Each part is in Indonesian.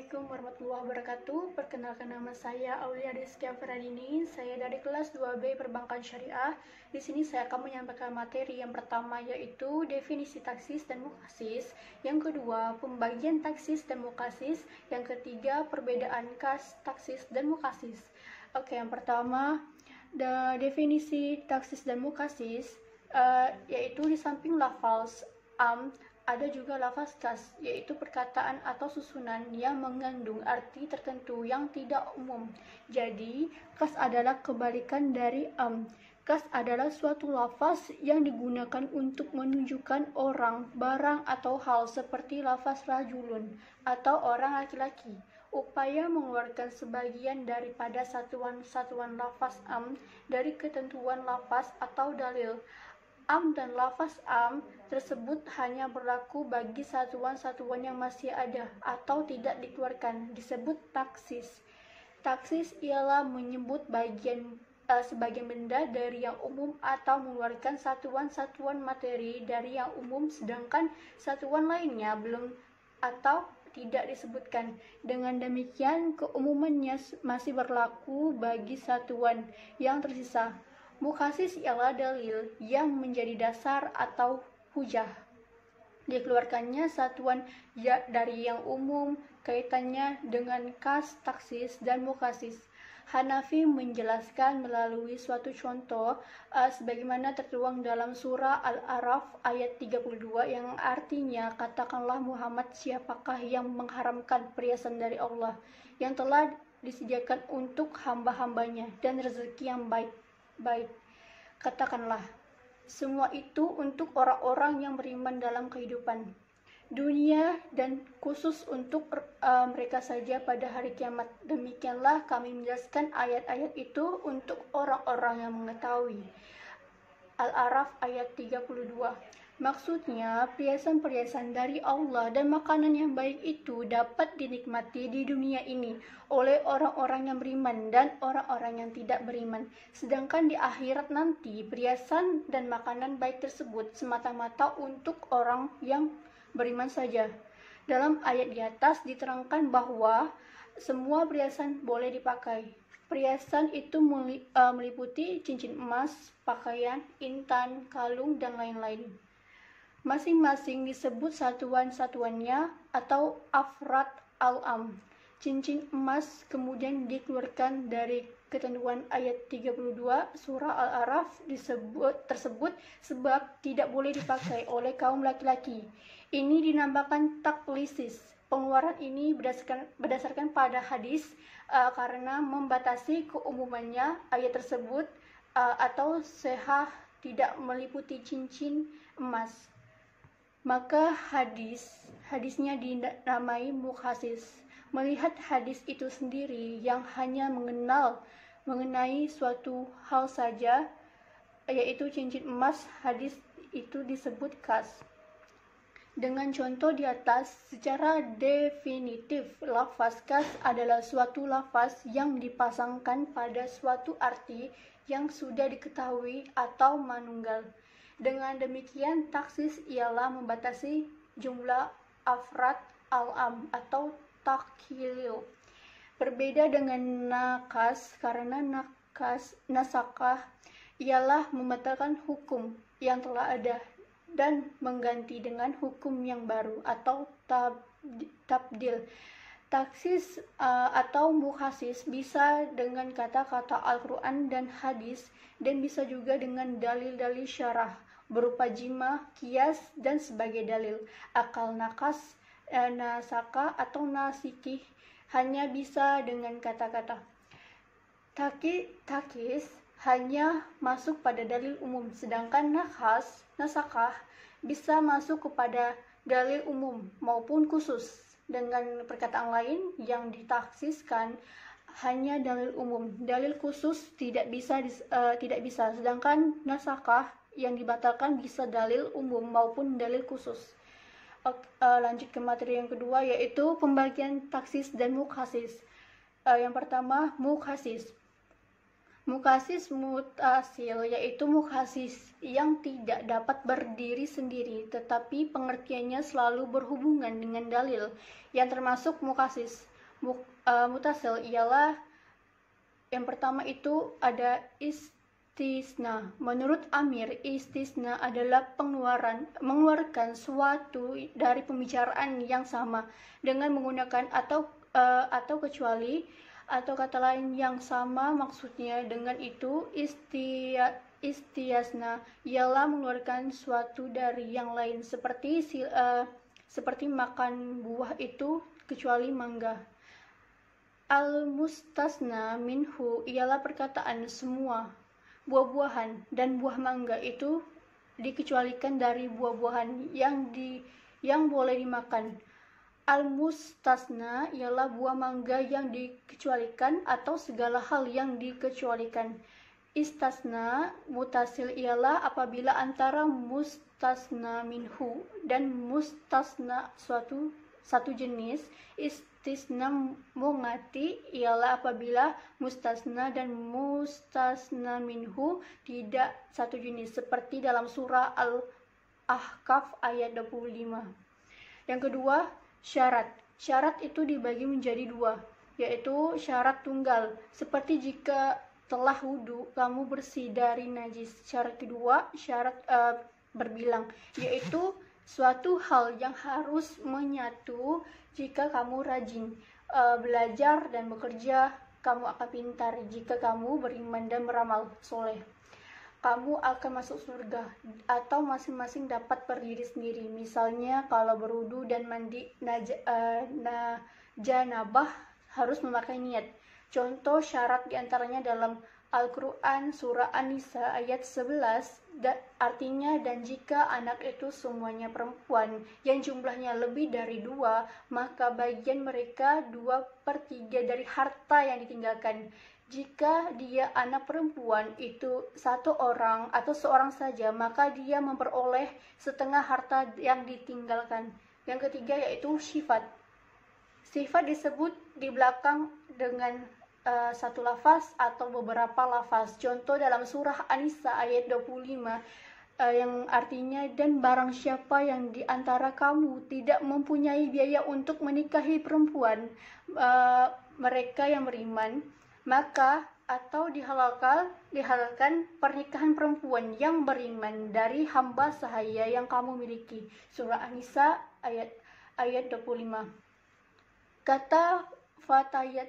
Assalamualaikum warahmatullahi wabarakatuh. Perkenalkan, nama saya Aulia Rizky Afradini. Saya dari kelas 2B Perbankan Syariah. Di sini saya akan menyampaikan materi yang pertama, yaitu definisi taksis dan mukhasis. Yang kedua, pembagian taksis dan mukhasis. Yang ketiga, perbedaan kas taksis dan mukhasis. Oke, yang pertama, definisi taksis dan mukhasis, yaitu di samping lafaz am, ada juga lafaz khas, yaitu perkataan atau susunan yang mengandung arti tertentu yang tidak umum. Jadi, khas adalah kebalikan dari am. Khas adalah suatu lafaz yang digunakan untuk menunjukkan orang, barang, atau hal, seperti lafaz rajulun atau orang laki-laki. Upaya mengeluarkan sebagian daripada satuan-satuan lafaz am dari ketentuan lafaz atau dalil. Am dan lafaz am tersebut hanya berlaku bagi satuan-satuan yang masih ada atau tidak dikeluarkan, disebut taksis. Taksis ialah menyebut sebagian benda dari yang umum atau mengeluarkan satuan-satuan materi dari yang umum, sedangkan satuan lainnya belum atau tidak disebutkan. Dengan demikian, keumumannya masih berlaku bagi satuan yang tersisa. Mukhasis ialah dalil yang menjadi dasar atau hujah. Dikeluarkannya satuan dari yang umum, kaitannya dengan kas, taksis, dan mukhasis. Hanafi menjelaskan melalui suatu contoh sebagaimana tertuang dalam surah Al-A'raf ayat 32 yang artinya, katakanlah Muhammad, siapakah yang mengharamkan perhiasan dari Allah yang telah disediakan untuk hamba-hambanya dan rezeki yang baik. Katakanlah, semua itu untuk orang-orang yang beriman dalam kehidupan dunia dan khusus untuk mereka saja pada hari kiamat. Demikianlah kami menjelaskan ayat-ayat itu untuk orang-orang yang mengetahui. Al-A'raf ayat 32. Maksudnya, perhiasan-perhiasan dari Allah dan makanan yang baik itu dapat dinikmati di dunia ini oleh orang-orang yang beriman dan orang-orang yang tidak beriman. Sedangkan di akhirat nanti, perhiasan dan makanan baik tersebut semata-mata untuk orang yang beriman saja. Dalam ayat di atas diterangkan bahwa semua perhiasan boleh dipakai. Perhiasan itu meliputi cincin emas, pakaian, intan, kalung, dan lain-lain. Masing-masing disebut satuan-satuannya atau afrad al-am. Cincin emas kemudian dikeluarkan dari ketentuan ayat 32 surah Al-A'raf tersebut sebab tidak boleh dipakai oleh kaum laki-laki. Ini dinamakan taklisis. Pengeluaran ini berdasarkan pada hadis karena membatasi keumumannya ayat tersebut atau sehah tidak meliputi cincin emas. Maka hadisnya dinamai mukhasis. Melihat hadis itu sendiri yang hanya mengenai suatu hal saja, yaitu cincin emas, hadis itu disebut khas. Dengan contoh di atas, secara definitif, lafaz khas adalah suatu lafaz yang dipasangkan pada suatu arti yang sudah diketahui atau manunggal. Dengan demikian, taksis ialah membatasi jumlah afrad al-am atau takhilil. Berbeda dengan nakas, karena nasakah ialah membatalkan hukum yang telah ada dan mengganti dengan hukum yang baru atau tabdil. Taksis atau mukhasis bisa dengan kata-kata Al-Quran dan hadis, dan bisa juga dengan dalil-dalil syarah berupa jima, kias, dan sebagai dalil. Akal nakas, nasaka atau nasikih hanya bisa dengan kata-kata. Takis hanya masuk pada dalil umum, sedangkan nasakah bisa masuk kepada dalil umum maupun khusus. Dengan perkataan lain, yang ditaksiskan hanya dalil umum, dalil khusus tidak bisa. Sedangkan nasakah yang dibatalkan bisa dalil umum maupun dalil khusus. Lanjut ke materi yang kedua, yaitu pembagian taksis dan mukhasis. Yang pertama, mukhasis. Mukhasis mutasil, yaitu mukhasis yang tidak dapat berdiri sendiri, tetapi pengertiannya selalu berhubungan dengan dalil, yang termasuk mukhasis. Mutasil ialah yang pertama itu ada istisna. Menurut Amir, istisna adalah mengeluarkan suatu dari pembicaraan yang sama dengan menggunakan atau kecuali, atau kata lain yang sama maksudnya dengan itu. Istiasna ialah mengeluarkan suatu dari yang lain seperti makan buah itu kecuali mangga. Al-mustasna minhu ialah perkataan semua buah-buahan dan buah mangga itu dikecualikan dari buah-buahan yang boleh dimakan. Al-mustasna ialah buah mangga yang dikecualikan atau segala hal yang dikecualikan. Istasna mutasil ialah apabila antara mustasna minhu dan mustasna satu jenis. Istisna mungati ialah apabila mustasna dan mustasna minhu tidak satu jenis, seperti dalam surah Al-Ahqaf ayat 25. Yang kedua, syarat. Syarat itu dibagi menjadi dua, yaitu syarat tunggal, seperti jika telah wudu kamu bersih dari najis. Syarat kedua, syarat berbilang, yaitu suatu hal yang harus menyatu. Jika kamu rajin belajar dan bekerja, kamu akan pintar. Jika kamu beriman dan beramal soleh, kamu akan masuk surga. Atau masing-masing dapat berdiri sendiri. Misalnya kalau berwudu dan mandi janabah harus memakai niat. Contoh syarat diantaranya dalam Al-Quran surah An-Nisa ayat 11, artinya dan jika anak itu semuanya perempuan yang jumlahnya lebih dari 2, maka bagian mereka 2/3 dari harta yang ditinggalkan. Jika dia anak perempuan itu satu orang atau seorang saja, maka dia memperoleh setengah harta yang ditinggalkan. Yang ketiga yaitu sifat. Sifat disebut di belakang dengan satu lafaz atau beberapa lafaz. Contoh dalam surah An-Nisa ayat 25 yang artinya, dan barang siapa yang di antara kamu tidak mempunyai biaya untuk menikahi perempuan mereka yang beriman, maka atau dihalalkan pernikahan perempuan yang beriman dari hamba sahaya yang kamu miliki. Surah An-Nisa ayat 25. Kata fatayat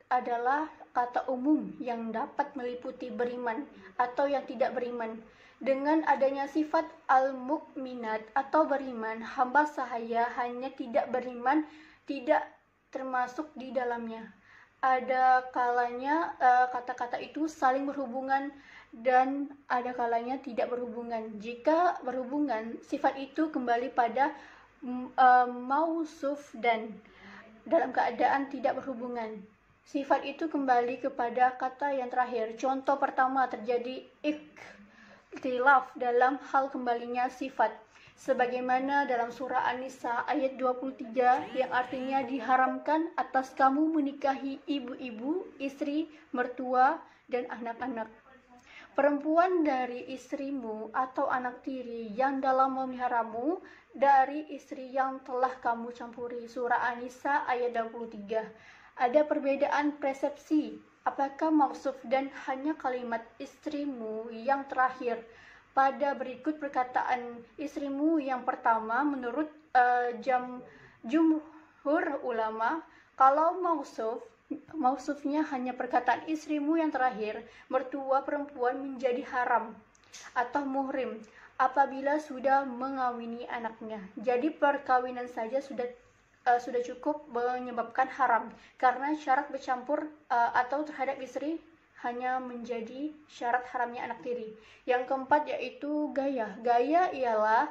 adalah kata umum yang dapat meliputi beriman atau yang tidak beriman. Dengan adanya sifat al-mukminat atau beriman, hamba sahaya hanya tidak beriman tidak termasuk di dalamnya. Ada kalanya kata-kata itu saling berhubungan dan ada kalanya tidak berhubungan. Jika berhubungan, sifat itu kembali pada mausuf, dan dalam keadaan tidak berhubungan, sifat itu kembali kepada kata yang terakhir. Contoh pertama, terjadi ikhtilaf dalam hal kembalinya sifat, sebagaimana dalam surah An-Nisa ayat 23 yang artinya diharamkan atas kamu menikahi ibu-ibu, istri, mertua, dan anak-anak perempuan dari istrimu atau anak tiri yang dalam memeliharamu dari istri yang telah kamu campuri. Surah An-Nisa ayat 23. Ada perbedaan persepsi apakah maksuf dan hanya kalimat istrimu yang terakhir pada berikut perkataan istrimu yang pertama. Menurut jumhur ulama, kalau mausufnya hanya perkataan istrimu yang terakhir, mertua perempuan menjadi haram atau muhrim apabila sudah mengawini anaknya. Jadi perkawinan saja sudah cukup menyebabkan haram, karena syarat bercampur atau terhadap istri hanya menjadi syarat haramnya anak tiri. Yang keempat yaitu gaya. Gaya ialah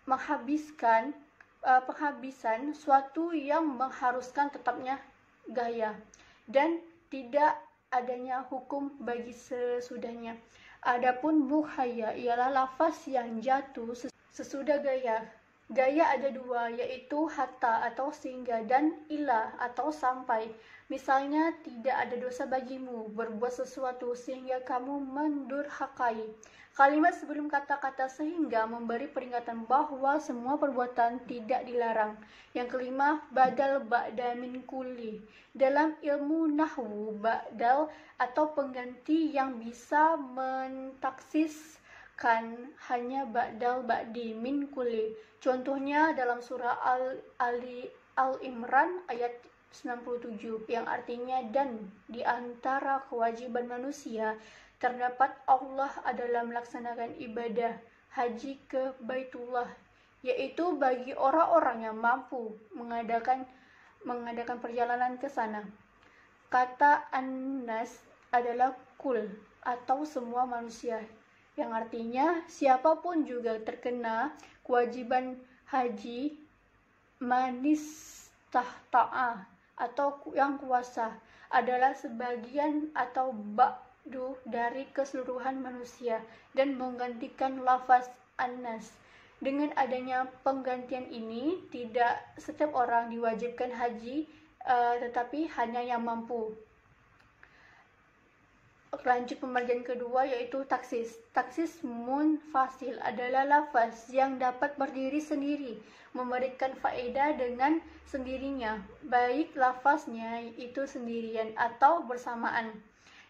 penghabisan suatu yang mengharuskan tetapnya gaya dan tidak adanya hukum bagi sesudahnya. Adapun muhayya ialah lafaz yang jatuh sesudah gaya. Gaya ada dua, yaitu hatta atau sehingga dan ila atau sampai. Misalnya, tidak ada dosa bagimu berbuat sesuatu sehingga kamu mendurhakai. Kalimat sebelum kata-kata sehingga memberi peringatan bahwa semua perbuatan tidak dilarang. Yang kelima, badal ba'da min kulli. Dalam ilmu nahwu, badal atau pengganti yang bisa mentaksis kan hanya ba'dal ba'di min kulli. Contohnya dalam surah Al-Imran ayat 97 yang artinya dan di antara kewajiban manusia terdapat Allah adalah melaksanakan ibadah haji ke Baitullah, yaitu bagi orang-orang yang mampu mengadakan perjalanan ke sana. Kata An-Nas adalah kul atau semua manusia, yang artinya siapapun juga terkena kewajiban haji manistahta'a atau yang kuasa adalah sebagian atau ba'du dari keseluruhan manusia dan menggantikan lafaz An-Nas. Dengan adanya penggantian ini, tidak setiap orang diwajibkan haji, tetapi hanya yang mampu. Lanjut pembagian kedua, yaitu taksis. Taksis munfasil adalah lafaz yang dapat berdiri sendiri, memberikan faedah dengan sendirinya, baik lafaznya itu sendirian atau bersamaan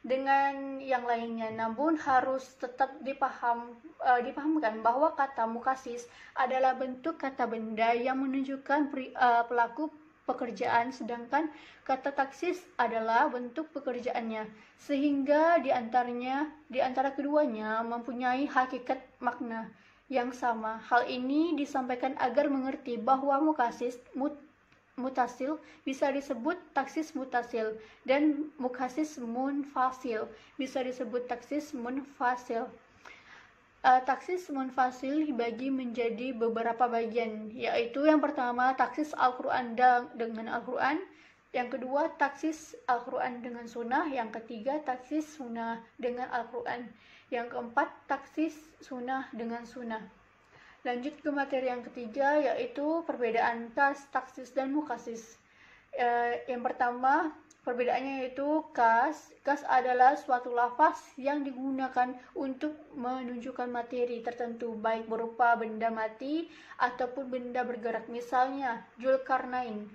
dengan yang lainnya. Namun harus tetap dipahamkan bahwa kata mukasis adalah bentuk kata benda yang menunjukkan pelaku pekerjaan, sedangkan kata taksis adalah bentuk pekerjaannya, sehingga di antara keduanya mempunyai hakikat makna yang sama. Hal ini disampaikan agar mengerti bahwa mukasis mutasil bisa disebut taksis mutasil dan mukasis munfasil bisa disebut taksis munfasil. Taksis munfasil dibagi menjadi beberapa bagian, yaitu yang pertama taksis Al-Quran dengan Al-Quran, yang kedua taksis Al-Quran dengan sunnah, yang ketiga taksis sunnah dengan Al-Quran, yang keempat taksis sunnah dengan sunnah. Lanjut ke materi yang ketiga, yaitu perbedaan taksis dan mukasis. Yang pertama, perbedaannya yaitu kas adalah suatu lafaz yang digunakan untuk menunjukkan materi tertentu, baik berupa benda mati ataupun benda bergerak. Misalnya Zulkarnain,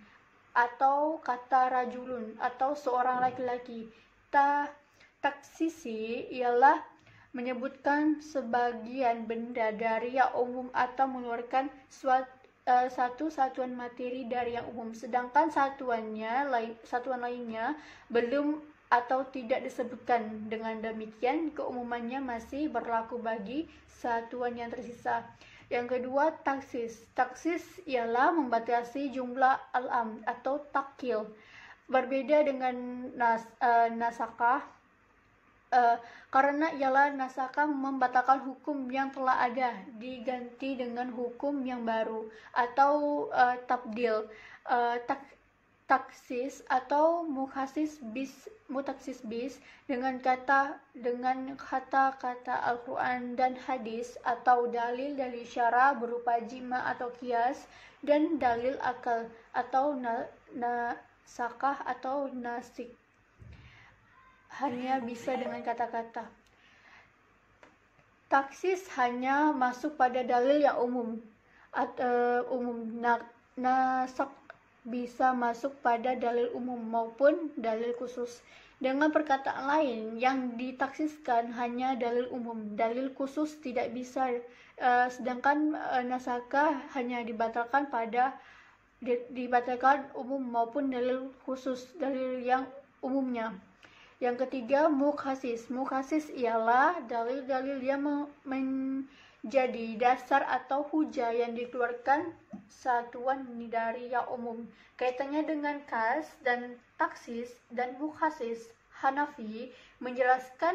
atau kata rajulun atau seorang laki-laki. Taksisi ialah menyebutkan sebagian benda dari yang umum atau mengeluarkan satu satuan materi dari yang umum, sedangkan satuan lainnya belum atau tidak disebutkan. Dengan demikian, keumumannya masih berlaku bagi satuan yang tersisa. Yang kedua, taksis. Taksis ialah membatasi jumlah al-am atau takil. Berbeda dengan nasakah, karena ialah nasakah membatalkan hukum yang telah ada diganti dengan hukum yang baru, atau tabdil. Taksis atau mutaksis bis dengan kata-kata Al-Quran dan hadis atau dalil dari syara berupa jima atau kias dan dalil akal atau nasakah atau nasik hanya bisa dengan kata-kata. Taksis hanya masuk pada dalil yang umum. Nasak bisa masuk pada dalil umum maupun dalil khusus. Dengan perkataan lain, yang ditaksiskan hanya dalil umum, dalil khusus tidak bisa, sedangkan nasakah hanya dibatalkan umum maupun dalil khusus, dalil yang umumnya. Yang ketiga, mukhasis. Mukhasis ialah dalil-dalil yang menjadi dasar atau hujah yang dikeluarkan satuan dari yang umum. Kaitannya dengan kas dan taksis dan mukhasis, Hanafi menjelaskan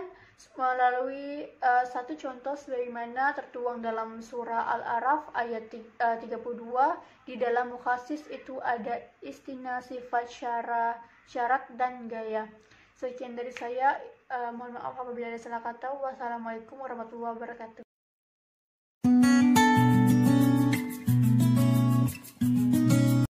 melalui satu contoh sebagaimana tertuang dalam surah Al-A'raf ayat 32. Di dalam mukhasis itu ada istina, sifat, syarat dan gaya. Sekian dari saya, mohon maaf apabila ada salah kata. Wassalamualaikum warahmatullahi wabarakatuh.